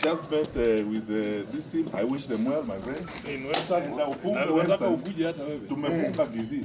just met with this team. I wish them well, my friend. In Western, tumefunga busy.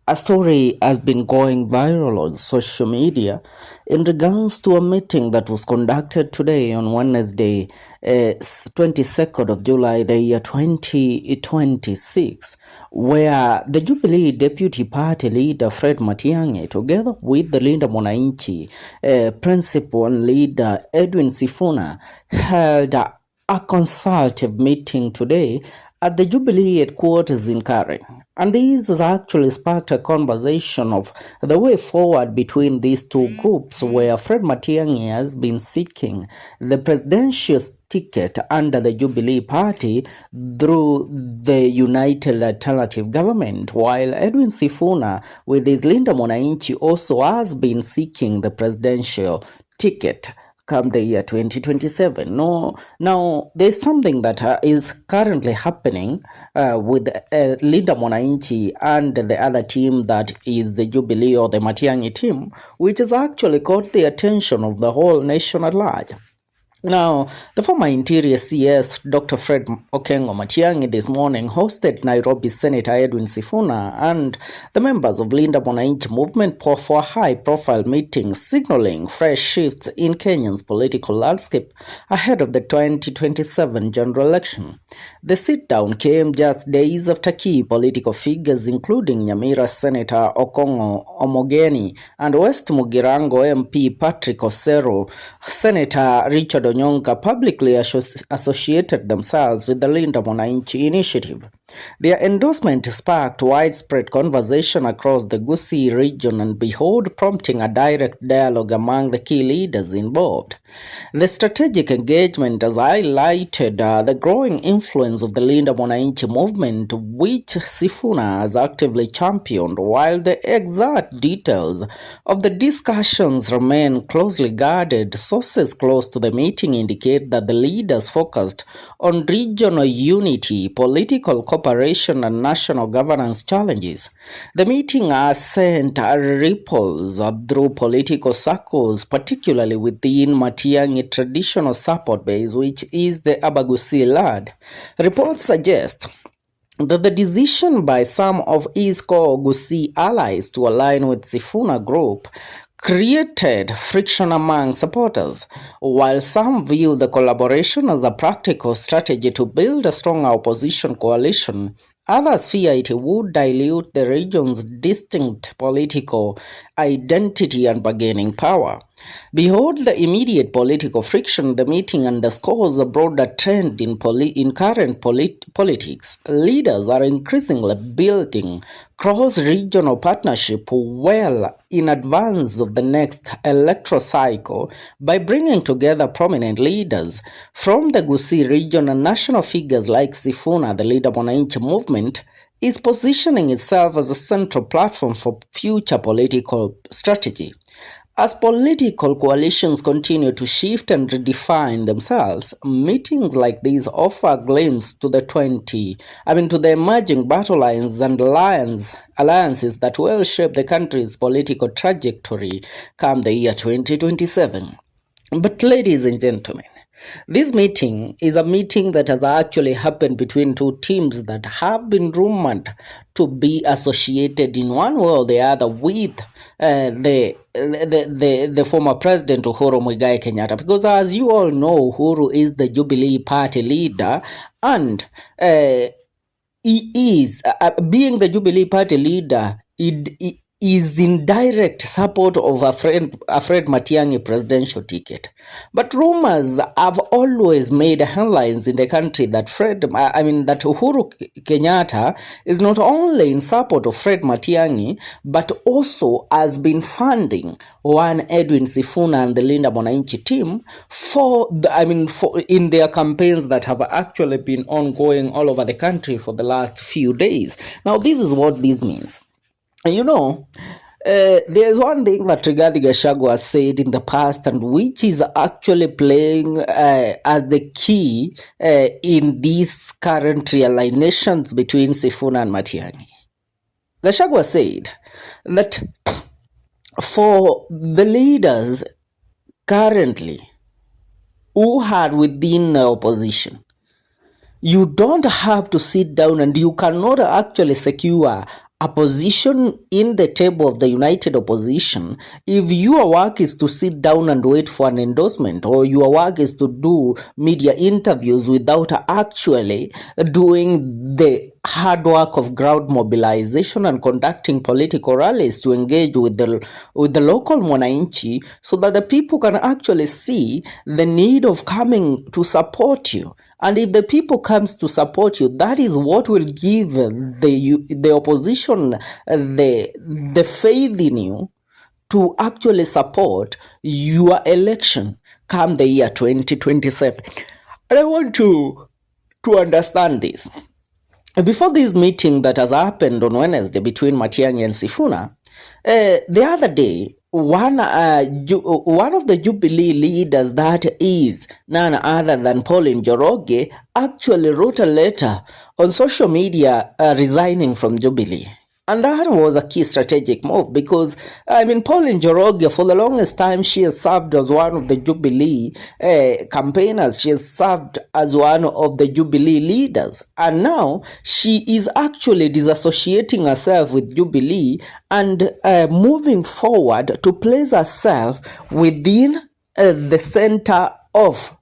A story has been going viral on social media in regards to a meeting that was conducted today on Wednesday, 22nd of July, the year 2026, where the Jubilee Deputy Party leader Fred Matiangi, together with the Linda Mwananchi principal leader Edwin Sifuna, held a consultative meeting today at the Jubilee headquarters in Karen. And this has actually sparked a conversation of the way forward between these two groups, where Fred Matiangi has been seeking the presidential ticket under the Jubilee Party through the United Alternative Government, while Edwin Sifuna with his Linda Mwananchi also has been seeking the presidential ticket come the year 2027. Now there's something that is currently happening with Linda Mwananchi and the other team, that is the Jubilee or the Matiangi team, which has actually caught the attention of the whole nation at large. Now, the former Interior CS, Dr. Fred Okengo Matiangi, this morning hosted Nairobi Senator Edwin Sifuna and the members of Linda Mwananchi movement for a high-profile meeting signaling fresh shifts in Kenya's political landscape ahead of the 2027 general election. The sit-down came just days after key political figures including Nyamira Senator Okongo Omogeni and West Mugirango MP Patrick Osero, Senator Richard Onyonka publicly associated themselves with the Linda Mwananchi initiative. Their endorsement sparked widespread conversation across the Gusii region and beyond, prompting a direct dialogue among the key leaders involved. The strategic engagement has highlighted the growing influence of the Linda Mwananchi movement, which Sifuna has actively championed, while the exact details of the discussions remain closely guarded. Sources close to the meeting indicate that the leaders focused on regional unity, political cooperation, and national governance challenges. The meeting has sent ripples through political circles, particularly within Matiangi traditional support base, which is the Abagusi lad. Reports suggest that the decision by some of his core Gusii allies to align with Sifuna group created friction among supporters. While some view the collaboration as a practical strategy to build a stronger opposition coalition, others fear it would dilute the region's distinct political identity and bargaining power. Behold the immediate political friction, the meeting underscores a broader trend in current politics. Leaders are increasingly building cross-regional partnership well in advance of the next electoral cycle by bringing together prominent leaders from the Gusii region, and national figures like Sifuna, the Linda Mwananchi movement, is positioning itself as a central platform for future political strategy. As political coalitions continue to shift and redefine themselves, meetings like these offer a glimpse to the emerging battle lines and alliances that will shape the country's political trajectory come the year 2027. But ladies and gentlemen, this meeting is a meeting that has actually happened between two teams that have been rumored to be associated in one way or the other with the former president Uhuru Kenyatta, because as you all know, Uhuru is the Jubilee Party leader, and he is being the Jubilee Party leader. Is in direct support of a Fred Matiangi presidential ticket. But rumors have always made headlines in the country that that Uhuru Kenyatta is not only in support of Fred Matiangi, but also has been funding one Edwin Sifuna and the Linda Mwananchi team in their campaigns that have actually been ongoing all over the country for the last few days. Now, this is what this means. You know, There's one thing that Rigathi Gachagua has said in the past, and which is actually playing as the key in these current realignations between Sifuna and Matiangi. Gachagua said that for the leaders currently who are within the opposition, you don't have to sit down, and you cannot actually secure a position in the table of the united opposition if your work is to sit down and wait for an endorsement, or your work is to do media interviews without actually doing the hard work of ground mobilization and conducting political rallies to engage with the local mwananchi, so that the people can actually see the need of coming to support you. And if the people comes to support you, that is what will give the opposition the faith in you to actually support your election come the year 2027. And I want to understand this. Before this meeting that has happened on Wednesday between Matiangi and Sifuna, the other day, one of the Jubilee leaders, that is none other than Pauline Njoroge, actually wrote a letter on social media resigning from Jubilee. And that was a key strategic move because, Pauline Njoroge, for the longest time, she has served as one of the Jubilee campaigners. She has served as one of the Jubilee leaders. And now she is actually disassociating herself with Jubilee and moving forward to place herself within the center of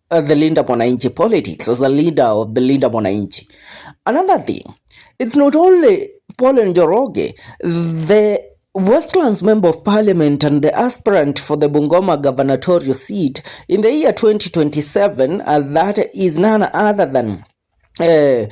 the Linda Mwananchi politics, as a leader of the Linda Mwananchi. Another thing, it's not only Pauline Njoroge, the Westlands Member of Parliament and the aspirant for the Bungoma gubernatorial seat in the year 2027, that is none other than Tim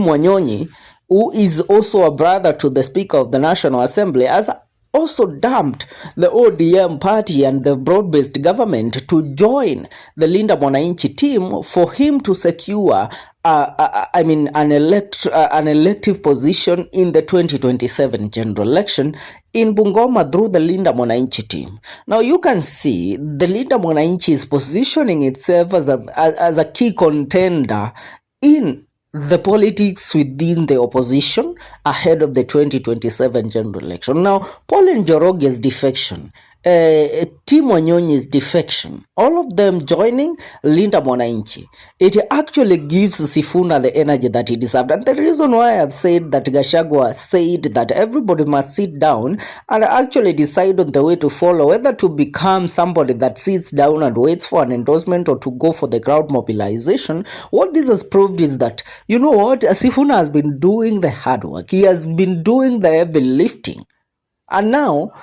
Wanyonyi, who is also a brother to the Speaker of the National Assembly, has also dumped the ODM party and the broad-based government to join the Linda Mwananchi team for him to secure an elective position in the 2027 general election in Bungoma through the Linda Mwananchi team. Now you can see the Linda Mwananchi is positioning itself as a key contender in the politics within the opposition ahead of the 2027 general election. Now, Pauline Njoroge's defection, Tim Wanyonyi's defection, all of them joining Linda Mwananchi, it actually gives Sifuna the energy that he deserved. And the reason why I've said that Gachagua said that everybody must sit down and actually decide on the way to follow, whether to become somebody that sits down and waits for an endorsement or to go for the crowd mobilization, what this has proved is that, you know what, Sifuna has been doing the hard work. He has been doing the heavy lifting. And now,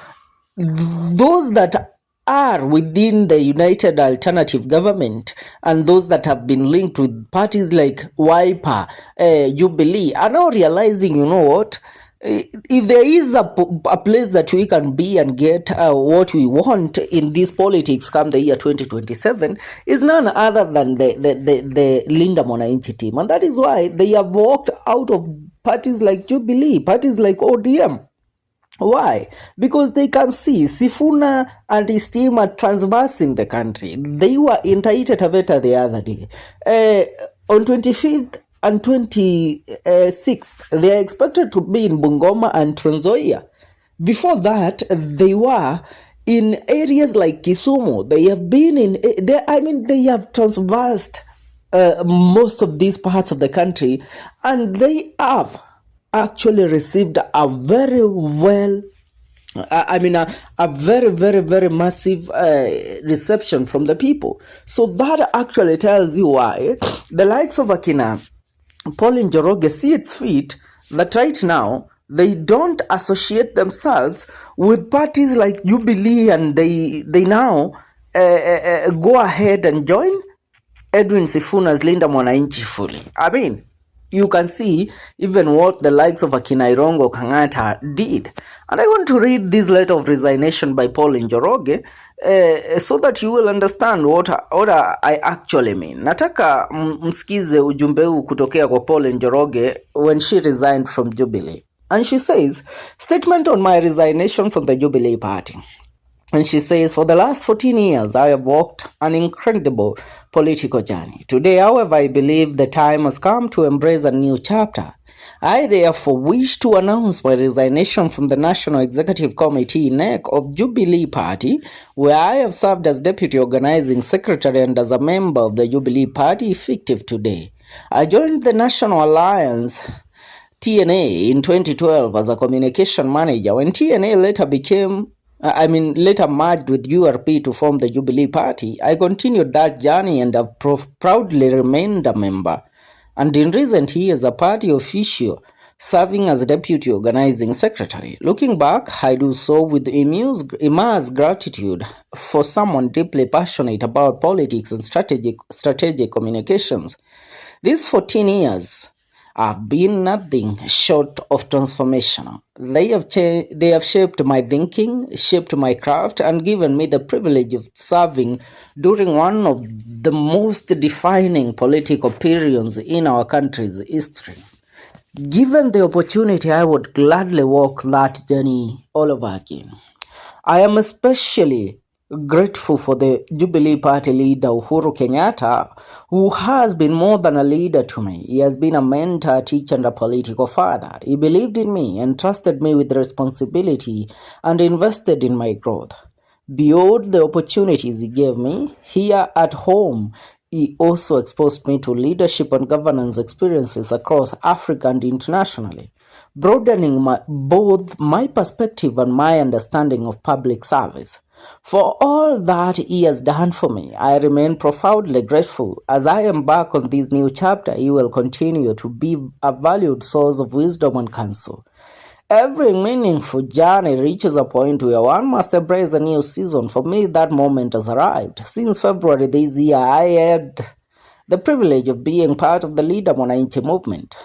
those that are within the United Alternative Government and those that have been linked with parties like Wiper, Jubilee, are now realizing, you know what, if there is a place that we can be and get what we want in this politics come the year 2027, is none other than the Linda Mwananchi team. And that is why they have walked out of parties like Jubilee, parties like ODM. Why? Because they can see Sifuna and his team are transversing the country. They were in Taita Taveta the other day. On 25th and 26th, they are expected to be in Bungoma and Trans Nzoia. Before that, they were in areas like Kisumu. They have been they have transversed most of these parts of the country, and they have actually received a very a very, very, very massive reception from the people. So that actually tells you why the likes of Akina Pauline Njoroge see its fit that right now they don't associate themselves with parties like Jubilee, and they now go ahead and join Edwin Sifuna's Linda Mwananchi fully. You can see even what the likes of Akinairongo Kangata did. And I want to read this letter of resignation by Paul Njoroge so that you will understand what I actually mean. Nataka msikize ujumbe huu kutokea kwa Paul Njoroge when she resigned from Jubilee. And she says, statement on my resignation from the Jubilee Party. And she says, for the last 14 years, I have walked an incredible political journey. Today, however, I believe the time has come to embrace a new chapter. I therefore wish to announce my resignation from the National Executive Committee (NEC) of Jubilee Party, where I have served as Deputy Organizing Secretary and as a member of the Jubilee Party effective today. I joined the National Alliance TNA in 2012 as a communication manager. When TNA later merged with URP to form the Jubilee Party, I continued that journey and have proudly remained a member. And in recent years, a party official serving as Deputy Organizing Secretary. Looking back, I do so with immense gratitude for someone deeply passionate about politics and strategic communications. These 14 years have been nothing short of transformational. They have shaped my thinking, shaped my craft, and given me the privilege of serving during one of the most defining political periods in our country's history. Given the opportunity, I would gladly walk that journey all over again. I am especially grateful for the Jubilee Party leader Uhuru Kenyatta, who has been more than a leader to me. He has been a mentor, teacher, and a political father. He believed in me and trusted me with responsibility and invested in my growth. Beyond the opportunities he gave me here at home, he also exposed me to leadership and governance experiences across Africa and internationally, broadening both my perspective and my understanding of public service. For all that he has done for me, I remain profoundly grateful. As I embark on this new chapter, he will continue to be a valued source of wisdom and counsel. Every meaningful journey reaches a point where one must embrace a new season. For me, that moment has arrived. Since February this year, I had the privilege of being part of the Linda Mwananchi movement.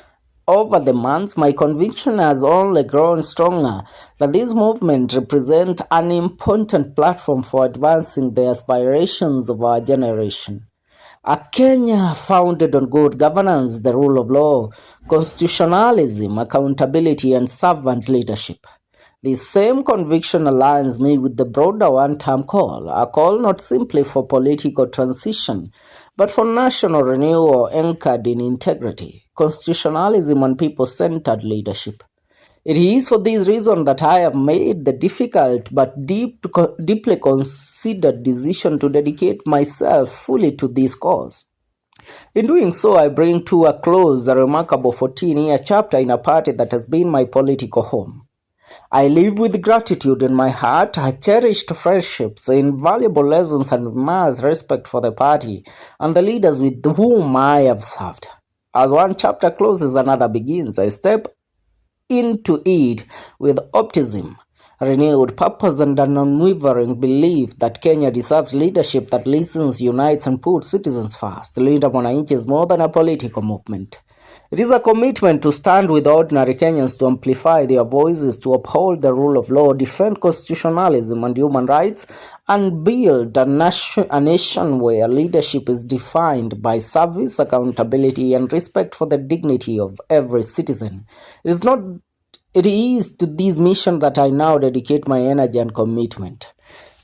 Over the months, my conviction has only grown stronger that this movement represents an important platform for advancing the aspirations of our generation. A Kenya founded on good governance, the rule of law, constitutionalism, accountability, and servant leadership. This same conviction aligns me with the broader one-term call, a call not simply for political transition, but for national renewal anchored in integrity, constitutionalism, and people-centered leadership. It is for this reason that I have made the difficult but deeply considered decision to dedicate myself fully to this cause. In doing so, I bring to a close a remarkable 14-year chapter in a party that has been my political home. I live with gratitude in my heart. I cherished friendships, invaluable lessons, and immense respect for the party and the leaders with whom I have served. As one chapter closes, another begins. I step into it with optimism, renewed purpose, and an unwavering belief that Kenya deserves leadership that listens, unites, and puts citizens first. Linda Mwananchi is more than a political movement. It is a commitment to stand with ordinary Kenyans, to amplify their voices, to uphold the rule of law, defend constitutionalism and human rights, and build a nation where leadership is defined by service, accountability, and respect for the dignity of every citizen. It is to this mission that I now dedicate my energy and commitment.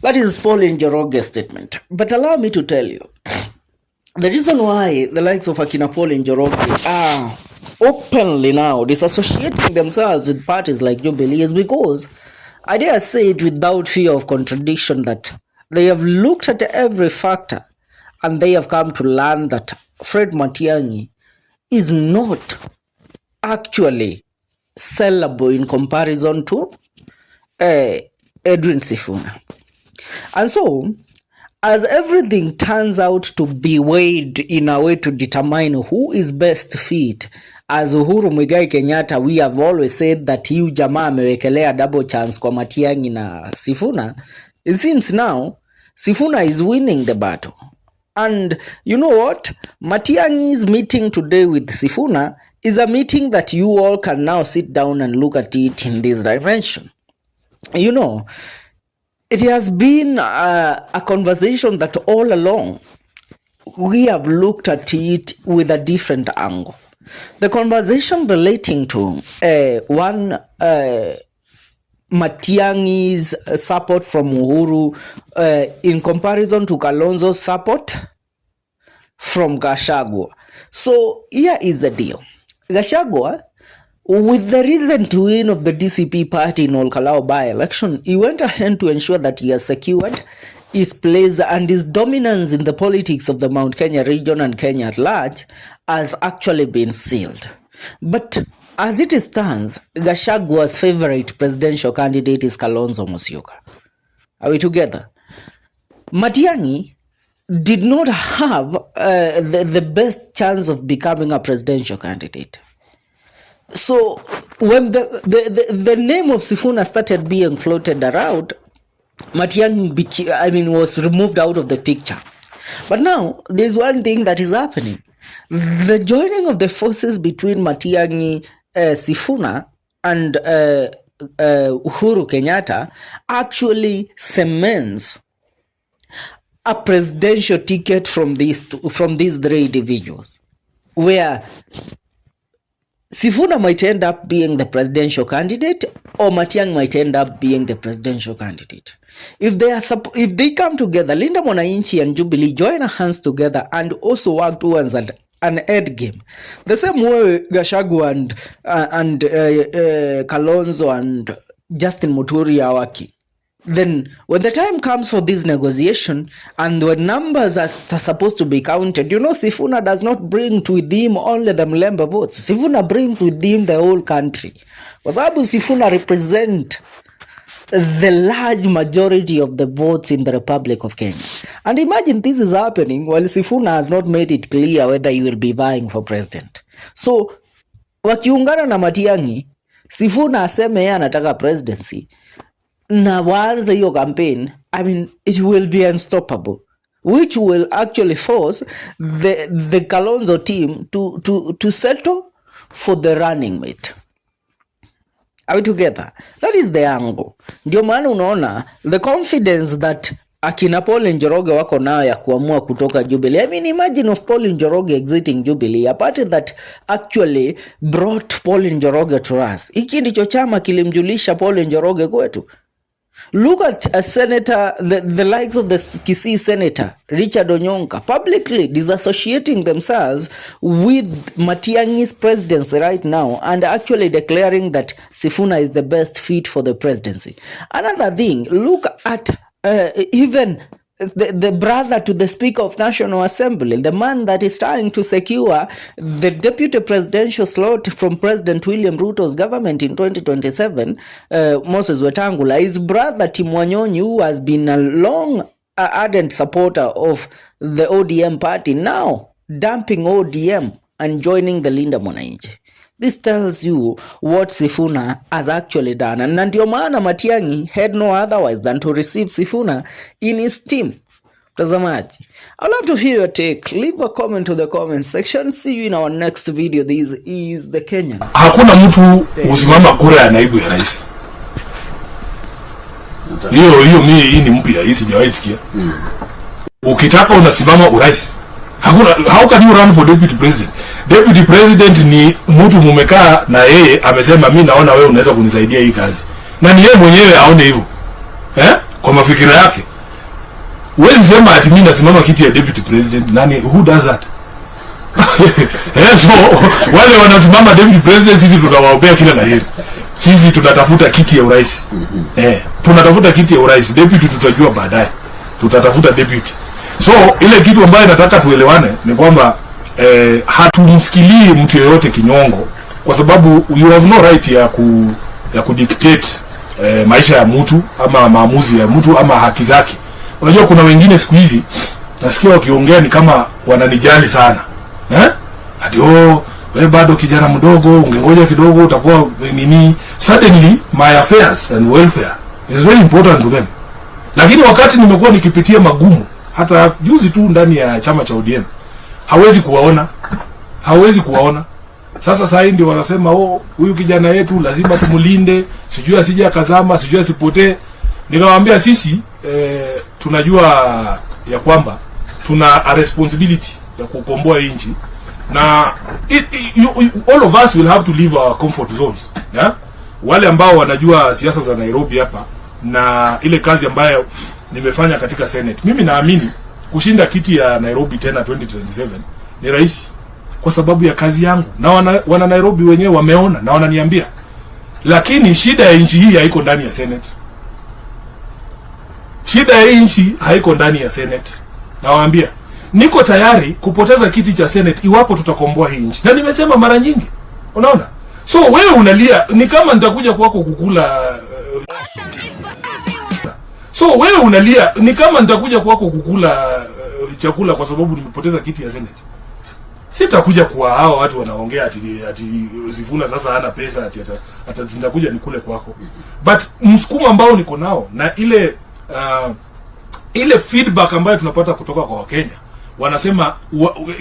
That is Paul Njoroge's statement. But allow me to tell you, the reason why the likes of Akina Paul Njoroge are openly now disassociating themselves with parties like Jubilee is because, I dare say it without fear of contradiction, that they have looked at every factor and they have come to learn that Fred Matiangi is not actually sellable in comparison to Edwin Sifuna. And so, as everything turns out to be weighed in a way to determine who is best fit, as Uhuru Kenyatta, we have always said that huyu jamaa amewekelea double chance kwa Matiangi na Sifuna. It seems now Sifuna is winning the battle. And you know what? Matiangi's meeting today with Sifuna is a meeting that you all can now sit down and look at it in this dimension. You know, it has been a conversation that all along we have looked at it with a different angle. The conversation relating to one Matiangi's support from Uhuru in comparison to Kalonzo's support from Gachagua. So here is the deal. Gachagua, with the recent win of the DCP party in Olkalao by-election, he went ahead to ensure that he has secured his place and his dominance in the politics of the Mount Kenya region and Kenya at large has actually been sealed. But as it stands, Gachagua's favorite presidential candidate is Kalonzo Musyoka. Are we together? Matiangi did not have the best chance of becoming a presidential candidate. So when the name of Sifuna started being floated around, Matiangi was removed out of the picture. But now there's one thing that is happening. The joining of the forces between Matiangi, Sifuna and Uhuru Kenyatta actually cements a presidential ticket from these three individuals, where Sifuna might end up being the presidential candidate or Matiangi might end up being the presidential candidate. If they come together, Linda Mwananchi and Jubilee join hands together and also work towards an end game, the same way Gachagua and Kalonzo and Justin Muturi are working, then when the time comes for this negotiation and when numbers are supposed to be counted, Sifuna does not bring with him only the Mlembe votes. Sifuna brings with him the whole country. Kwa sababu Sifuna represent the large majority of the votes in the Republic of Kenya. And imagine this is happening while Sifuna has not made it clear whether he will be vying for president. So, wakiungana na Matiangi, Sifuna aseme yeye anataka presidency, na waanze hiyo campaign, it will be unstoppable, which will actually force the Kalonzo team to settle for the running mate. Are we together? That is the angle. Ndio maana unaona the confidence that akina Paul Njoroge wako nayo ya kuamua kutoka Jubilee. Imagine of Paul Njoroge exiting Jubilee, a party that actually brought Paul Njoroge to us. Hiki ndicho chama kilimjulisha Paul Njoroge kwetu. Look at a senator, the likes of the Kisii senator, Richard Onyonka, publicly disassociating themselves with Matiangi's presidency right now and actually declaring that Sifuna is the best fit for the presidency. Another thing, look at even the brother to the Speaker of National Assembly, the man that is trying to secure the deputy presidential slot from President William Ruto's government in 2027, Moses Wetangula, his brother Tim Wanyonyi, who has been a long ardent supporter of the ODM party, now dumping ODM and joining the Linda Mwananchi. This tells you what Sifuna has actually done. And ndio maana Matiangi had no otherwise than to receive Sifuna in his team. Tazamaji, I'd love to hear your take. Leave a comment to the comment section. See you in our next video. This is the Kenyan. Hakuna mtu usimama kura ya naibu ya rais. Hiyo hii ni mpya, hii sijawahi sikia. Ukitaka unasimama urais. How can you run for deputy president? Deputy president ni mtu mumekaa na yeye amesema mimi naona wewe unaweza kunisaidia hii kazi. Na ni yeye mwenyewe aone hivyo. Kwa mafikira yake. Wewe sema ati mimi nasimama kiti ya deputy president. Nani who does that? So wale wanasimama deputy president sisi tunawaombea kila laheri. Sisi tunatafuta kiti ya urais. Tunatafuta kiti ya urais. Deputy tutajua baadaye. Tutatafuta deputy. So ile kitu ambayo nataka tuelewane ni kwamba hatumsikilii mtu yeyote kinyongo, kwa sababu you have no right ya kudictate maisha ya mtu ama maamuzi ya mtu ama haki zake. Unajua kuna wengine siku hizi nasikia wakiongea ni kama wananijali sana. Hadi wewe bado kijana mdogo, ungengoja kidogo utakuwa nini. Suddenly my affairs and welfare is very important to them. Lakini wakati nimekuwa nikipitia magumu, hata juzi tu ndani ya chama cha ODM, hawezi kuwaona. Sasa ndio wanasema huyu kijana yetu lazima tumulinde, sijui asije akazama, sijui asipotee. Nikawaambia sisi tunajua ya kwamba tuna a responsibility ya kukomboa nchi, na all of us will have to leave our comfort zones, yeah? Wale ambao wanajua siasa za Nairobi hapa na ile kazi ambayo nimefanya katika Senate, mimi naamini kushinda kiti ya Nairobi tena 2027 ni rahisi kwa sababu ya kazi yangu, na wana Nairobi wenyewe wameona na wananiambia. Lakini shida ya nchi hii haiko ndani ya Senate. Shida ya nchi haiko ndani ya Senate. Nawaambia niko tayari kupoteza kiti cha Senate iwapo tutakomboa hii nchi, na nimesema mara nyingi. Unaona? So wewe unalia ni kama nitakuja kwako kukula chakula kwa sababu nimepoteza kiti ya Senate. Sitakuja kwa hao watu wanaongea ati Sifuna sasa hana pesa ati nitakuja nikule kwako. But msukumo ambao niko nao na ile feedback ambayo tunapata kutoka kwa Wakenya, wanasema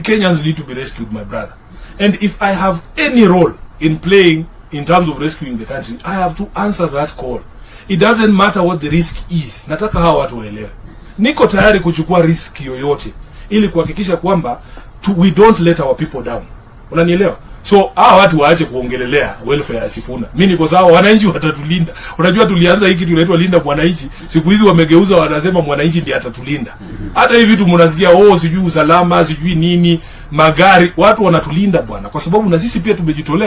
Kenyans need to be rescued, my brother. And if I have any role in playing in terms of rescuing the country, I have to answer that call. It doesn't matter what the risk is. Nataka hawa watu waelewe. Niko tayari kuchukua risk yoyote ili kuhakikisha kwamba we don't let our people down. Unanielewa? So hawa watu waache kuongelelea welfare ya Sifuna. Mimi niko sawa, wananchi watatulinda. Unajua tulianza hiki tunaitwa linda mwananchi. Siku hizi wamegeuza, wanasema mwananchi ndiye atatulinda. Hata hivi vitu mnasikia sijui usalama, sijui nini, magari, watu wanatulinda bwana, kwa sababu na sisi pia tumejitolea.